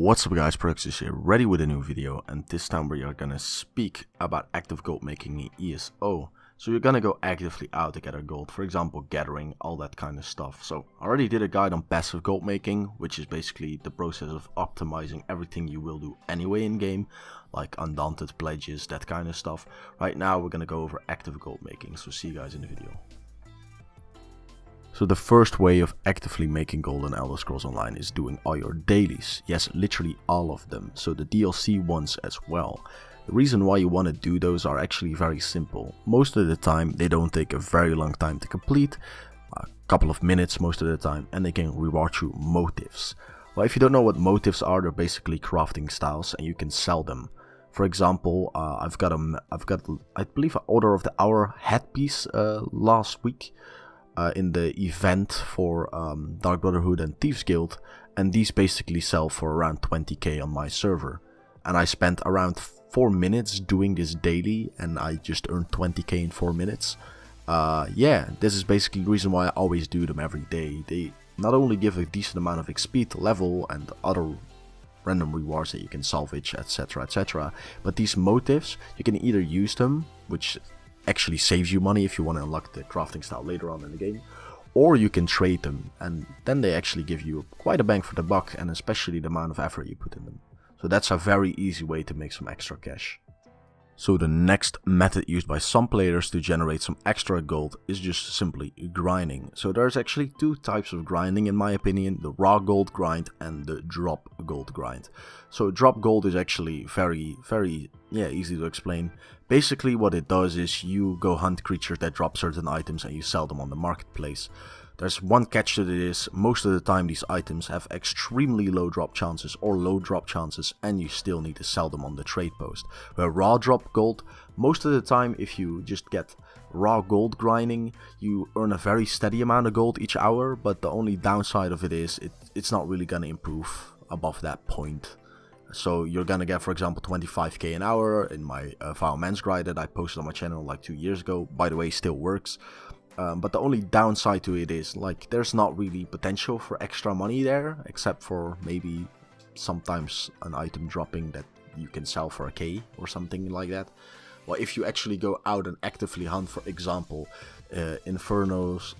What's up guys, Proxys here, ready with a new video, and this time we are gonna speak about active gold making in ESO. So you're gonna go actively out to gather gold, for example gathering, all that kind of stuff. So I already did a guide on passive gold making, which is basically the process of optimizing everything you will do anyway in game, like undaunted pledges, that kind of stuff. Right now we're gonna go over active gold making, so see you guys in the video. So the first way of actively making gold in Elder Scrolls Online is doing all your dailies. Yes, literally all of them. So the DLC ones as well. The reason why you want to do those are actually very simple. Most of the time they don't take a very long time to complete. A couple of minutes most of the time, and they can reward you motifs. Well, if you don't know what motifs are, they're basically crafting styles and you can sell them. For example, I've got I believe an Order of the Hour headpiece last week. In the event for Dark Brotherhood and Thieves Guild, and these basically sell for around 20k on my server, and I spent around 4 minutes doing this daily and I just earned 20k in 4 minutes. Yeah, this is basically the reason why I always do them every day. They not only give a decent amount of XP to level and other random rewards that you can salvage, etc, etc, but these motifs, you can either use them, which actually saves you money if you want to unlock the crafting style later on in the game, or you can trade them, and then they actually give you quite a bang for the buck, and especially the amount of effort you put in them. So that's a very easy way to make some extra cash. So the next method used by some players to generate some extra gold is just simply grinding. So there's actually two types of grinding in my opinion, the raw gold grind and the drop gold grind. So drop gold is actually very easy to explain. Basically what it does is you go hunt creatures that drop certain items and you sell them on the marketplace. There's one catch to this: most of the time these items have extremely low drop chances or low drop chances, and you still need to sell them on the trade post. Where raw drop gold, most of the time if you just get raw gold grinding, you earn a very steady amount of gold each hour, but the only downside of it is it's not really gonna improve above that point. So you're gonna get, for example, 25k an hour in my Vile Man's Grind that I posted on my channel like 2 years ago. By the way, still works. But the only downside to it is, like, there's not really potential for extra money there, except for maybe sometimes an item dropping that you can sell for a K or something like that. Well, if you actually go out and actively hunt, for example, Infernos,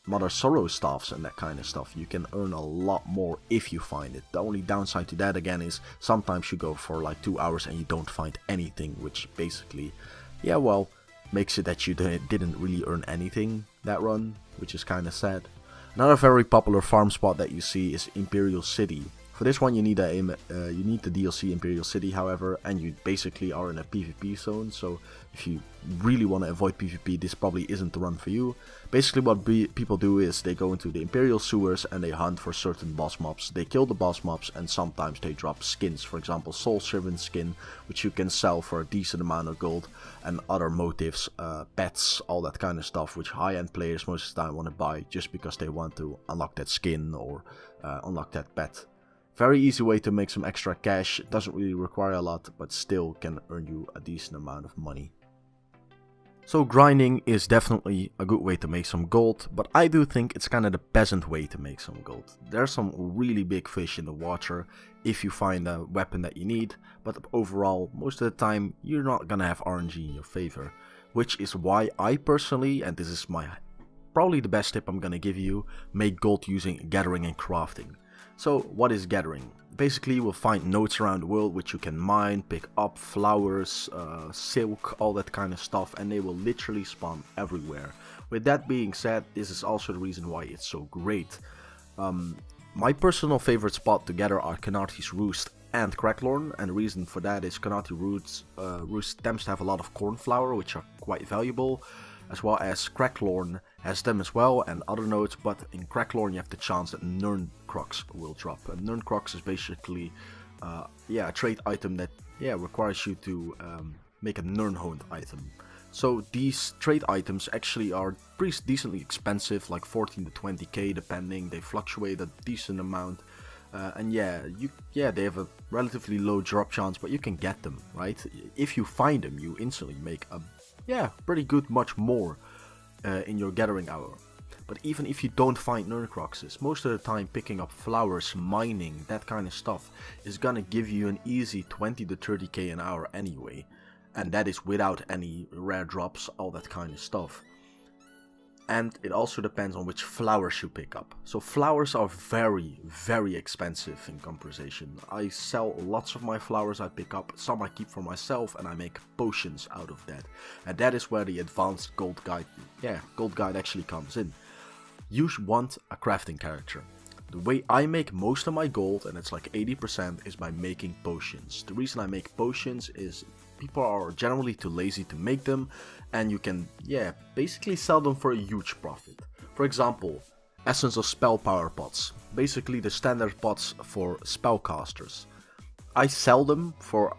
Mother Sorrow staffs and that kind of stuff, you can earn a lot more if you find it. The only downside to that again is sometimes you go for like 2 hours and you don't find anything, which basically, yeah, well, makes it that you didn't really earn anything that run, which is kind of sad. Another very popular farm spot that you see is Imperial City. For this one you need the DLC Imperial City, however, and you basically are in a PvP zone, so if you really want to avoid PvP, this probably isn't the run for you. Basically what people do is they go into the Imperial sewers and they hunt for certain boss mobs. They kill the boss mobs and sometimes they drop skins, for example Soul Servant skin, which you can sell for a decent amount of gold, and other motifs, pets, all that kind of stuff, which high-end players most of the time want to buy just because they want to unlock that skin or unlock that pet. Very easy way to make some extra cash. It doesn't really require a lot, but still can earn you a decent amount of money. So grinding is definitely a good way to make some gold, but I do think it's kind of the peasant way to make some gold. There's some really big fish in the water if you find a weapon that you need, but overall, most of the time, you're not gonna have RNG in your favor. Which is why I personally, and this is probably the best tip I'm gonna give you, make gold using gathering and crafting. So what is gathering? Basically you will find nodes around the world which you can mine, pick up flowers, silk, all that kind of stuff, and they will literally spawn everywhere. With that being said, this is also the reason why it's so great. My personal favorite spot to gather are Canarty's Roost and Cracklorn, and the reason for that is Canarty Roost tends to have a lot of cornflower, which are quite valuable, as well as Cracklorn has them as well, and other nodes, but in Cracklorn you have the chance that Nirncrocs will drop. And Nirncrocs is basically a trade item that requires you to make a Nirnhound item. So these trade items actually are pretty decently expensive, like 14 to 20k depending. They fluctuate a decent amount, and they have a relatively low drop chance, but you can get them, right? If you find them, you instantly make a pretty good, much more in your gathering hour. But even if you don't find Nerdcroxes, most of the time picking up flowers, mining, that kind of stuff is gonna give you an easy 20 to 30k an hour anyway. And that is without any rare drops, all that kind of stuff. And it also depends on which flowers you pick up. So flowers are very, very expensive in comparison. I sell lots of my flowers I pick up, some I keep for myself, and I make potions out of that. And that is where the advanced gold guide, gold guide actually comes in. You want a crafting character. The way I make most of my gold, and it's like 80%, is by making potions. The reason I make potions is people are generally too lazy to make them, and you can, basically sell them for a huge profit. For example, Essence of Spell Power pots, basically the standard pots for spellcasters. I sell them for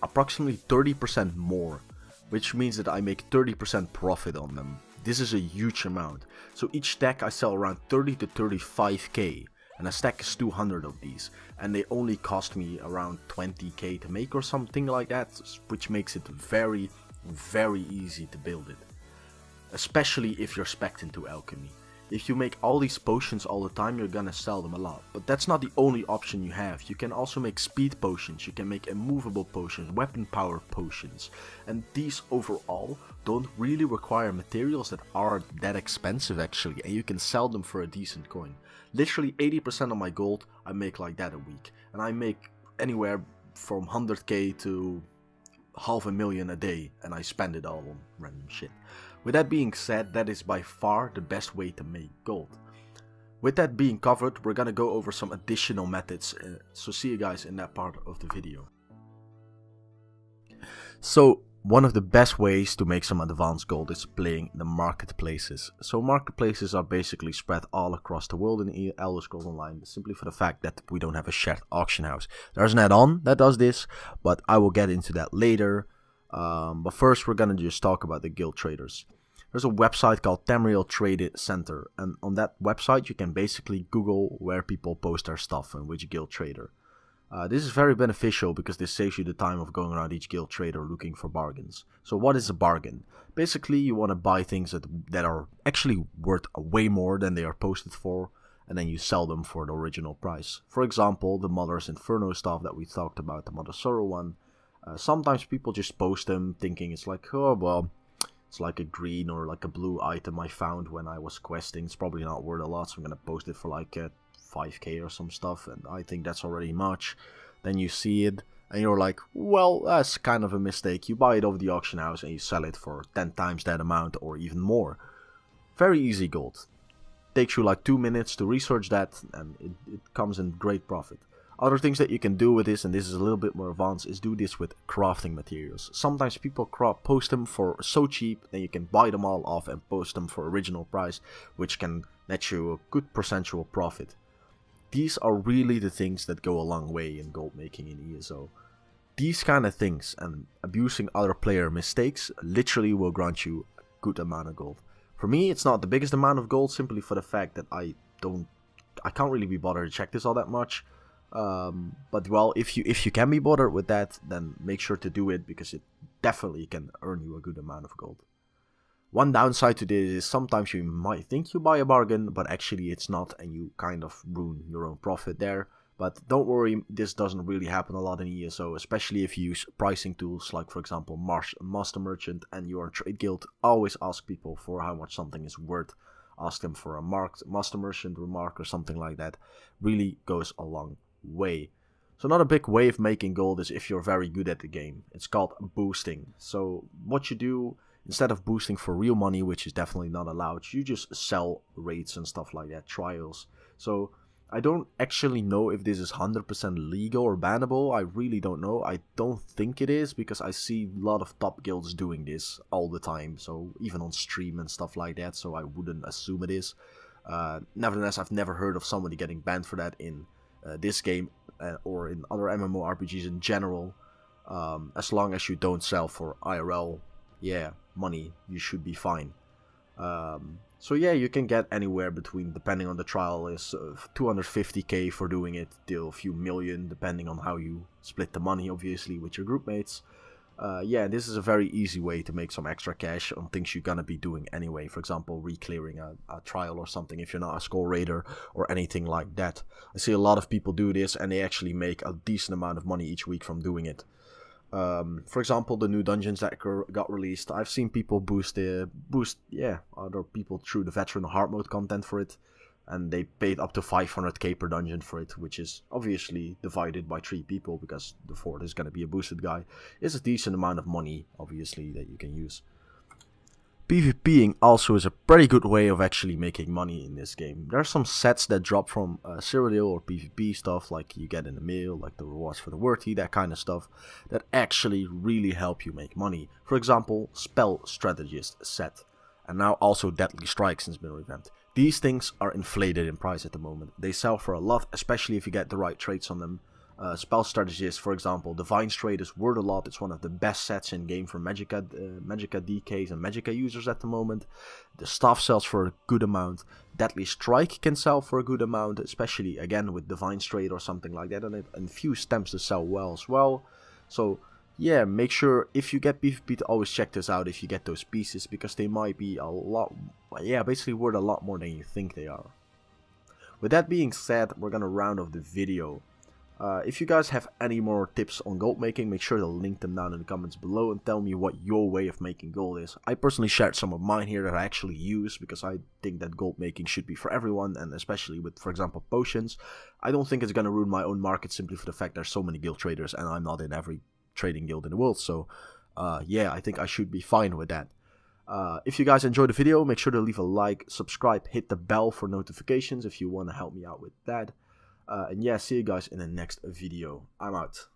approximately 30% more, which means that I make 30% profit on them. This is a huge amount. So each stack I sell around 30 to 35k. And a stack is 200 of these, and they only cost me around 20k to make or something like that, which makes it very, very easy to build it. Especially if you're spec'd into alchemy. If you make all these potions all the time, you're gonna sell them a lot. But that's not the only option you have. You can also make speed potions, you can make immovable potions, weapon power potions. And these overall don't really require materials that are that expensive actually, and you can sell them for a decent coin. Literally 80% of my gold I make like that a week, and I make anywhere from 100k to $500,000 a day, and I spend it all on random shit. With that being said, that is by far the best way to make gold. With that being covered, we're gonna go over some additional methods, so see you guys in that part of the video. So one of the best ways to make some advanced gold is playing the marketplaces. So marketplaces are basically spread all across the world in Elder Scrolls Online, simply for the fact that we don't have a shared auction house. There's an add-on that does this, but I will get into that later. But first we're gonna just talk about the guild traders. There's a website called Tamriel Trade Center, and on that website you can basically Google where people post their stuff and which guild trader. This is very beneficial because this saves you the time of going around each guild trader looking for bargains. So what is a bargain? Basically you want to buy things that are actually worth way more than they are posted for, and then you sell them for the original price. For example, the Mother's Inferno stuff that we talked about, the Mother Sorrow one. Sometimes people just post them thinking it's like, oh well, it's like a green or like a blue item I found when I was questing. It's probably not worth a lot, so I'm gonna post it for like 5k or some stuff, and I think that's already much. Then you see it and you're like, well, that's kind of a mistake. You buy it over the auction house and you sell it for 10 times that amount or even more. Very easy gold. Takes you like 2 minutes to research that, and it comes in great profit. Other things that you can do with this, and this is a little bit more advanced, is do this with crafting materials. Sometimes people post them for so cheap, then you can buy them all off and post them for original price, which can net you a good percentual profit. These are really the things that go a long way in gold making in ESO. These kind of things and abusing other player mistakes literally will grant you a good amount of gold. For me, it's not the biggest amount of gold, simply for the fact that I can't really be bothered to check this all that much. But well, if you can be bothered with that, then make sure to do it, because it definitely can earn you a good amount of gold. One downside to this is sometimes you might think you buy a bargain, but actually it's not, and you kind of ruin your own profit there. But don't worry, this doesn't really happen a lot in ESO, especially if you use pricing tools like, for example, Master Merchant, and you are a trade guild. Always ask people for how much something is worth. Ask them for a marked Master Merchant remark or something like that. Really goes a long way. So another big way of making gold is if you're very good at the game. It's called boosting. So what you do, instead of boosting for real money, which is definitely not allowed, you just sell raids and stuff like that, trials. So I don't actually know if this is 100% legal or bannable. I really don't know. I don't think it is, because I see a lot of top guilds doing this all the time. So even on stream and stuff like that. So I wouldn't assume it is. Nevertheless, I've never heard of somebody getting banned for that in this game or in other MMORPGs in general. As long as you don't sell for IRL, money, you should be fine. So yeah, you can get anywhere between, depending on the trial, is 250k for doing it till a few million, depending on how you split the money, obviously, with your group mates. Yeah, this is a very easy way to make some extra cash on things you're gonna be doing anyway. For example, re-clearing a trial or something if you're not a score raider or anything like that. I see a lot of people do this and they actually make a decent amount of money each week from doing it. For example, the new dungeons that got released, I've seen people boost other people through the veteran hard mode content for it, and they paid up to 500k per dungeon for it, which is obviously divided by 3 people because the 4th is going to be a boosted guy. It's a decent amount of money, obviously, that you can use. PvPing also is a pretty good way of actually making money in this game. There are some sets that drop from Cyrodiil or PvP stuff, like you get in the mail, like the rewards for the worthy, that kind of stuff, that actually really help you make money. For example, Spell Strategist set, and now also Deadly Strike since been revamped. These things are inflated in price at the moment. They sell for a lot, especially if you get the right traits on them. Spell Strategist, for example, Divine Straight is worth a lot. It's one of the best sets in game for Magicka DKs and Magicka users at the moment. The staff sells for a good amount. Deadly Strike can sell for a good amount, especially again with Divine Straight or something like that. And Fuse tends to sell well as well. So yeah, make sure if you get PvP to always check this out if you get those pieces, because they might be a lot, basically worth a lot more than you think they are. With that being said, we're gonna round off the video. If you guys have any more tips on gold making, make sure to link them down in the comments below and tell me what your way of making gold is. I personally shared some of mine here that I actually use because I think that gold making should be for everyone, and especially with, for example, potions. I don't think it's going to ruin my own market simply for the fact there's so many guild traders and I'm not in every trading guild in the world. So yeah, I think I should be fine with that. If you guys enjoyed the video, make sure to leave a like, subscribe, hit the bell for notifications if you want to help me out with that. And yeah, see you guys in the next video. I'm out.